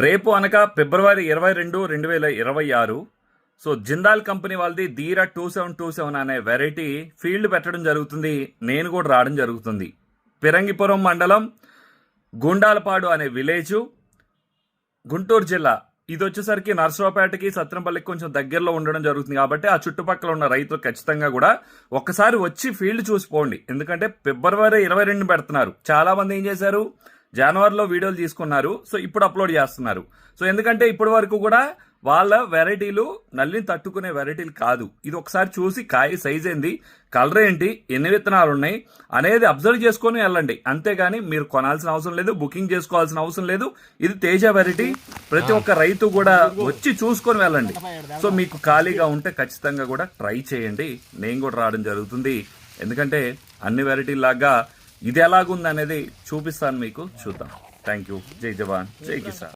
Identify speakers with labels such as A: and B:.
A: రేపు అనగా ఫిబ్రవరి 22, 2026 so Jindal company వాళ్ళది ధీరా 2727 అనే వెరైటీ ఫీల్డ్ పెట్టడం జరుగుతుంది. నేను కూడా రావడం జరుగుతుంది. పిరంగిపురం మండలం గుండాలపాడు అనే విలేజ్, గుంటూరు జిల్లా. ఇది వచ్చేసరికి నర్సరావుపేటకి సత్రంపల్లికి కొంచెం దగ్గరలో ఉండడం జరుగుతుంది. కాబట్టి ఆ చుట్టుపక్కల ఉన్న రైతులు ఖచ్చితంగా కూడా ఒక్కసారి వచ్చి ఫీల్డ్ చూసిపోండి. ఎందుకంటే ఫిబ్రవరి 22 పెడుతున్నారు. చాలా మంది ఏం చేశారు, జనవరిలో వీడియోలు తీసుకున్నారు. సో ఇప్పుడు అప్లోడ్ చేస్తున్నారు. సో ఎందుకంటే ఇప్పటి వరకు కూడా వాళ్ళ వెరైటీలు నల్లిని తట్టుకునే వెరైటీలు కాదు. ఇది ఒకసారి చూసి కాయ సైజ్ ఏంది, కలర్ ఏంటి, ఎన్ని విత్తనాలు ఉన్నాయి అనేది అబ్జర్వ్ చేసుకొని వెళ్ళండి. అంతేగాని మీరు కొనాల్సిన అవసరం లేదు, బుకింగ్ చేసుకోవాల్సిన అవసరం లేదు. ఇది తేజ వెరైటీ. ప్రతి ఒక్క రైతు కూడా వచ్చి చూసుకొని వెళ్ళండి. సో మీకు ఖాళీగా ఉంటే ఖచ్చితంగా కూడా ట్రై చేయండి. నేను కూడా రావడం జరుగుతుంది. ఎందుకంటే అన్ని వెరైటీలాగా ఇది ఎలాగుంది అనేది చూపిస్తాను మీకు. చూద్దాం. Thank you. జై జవాన్, జై కిసాన్.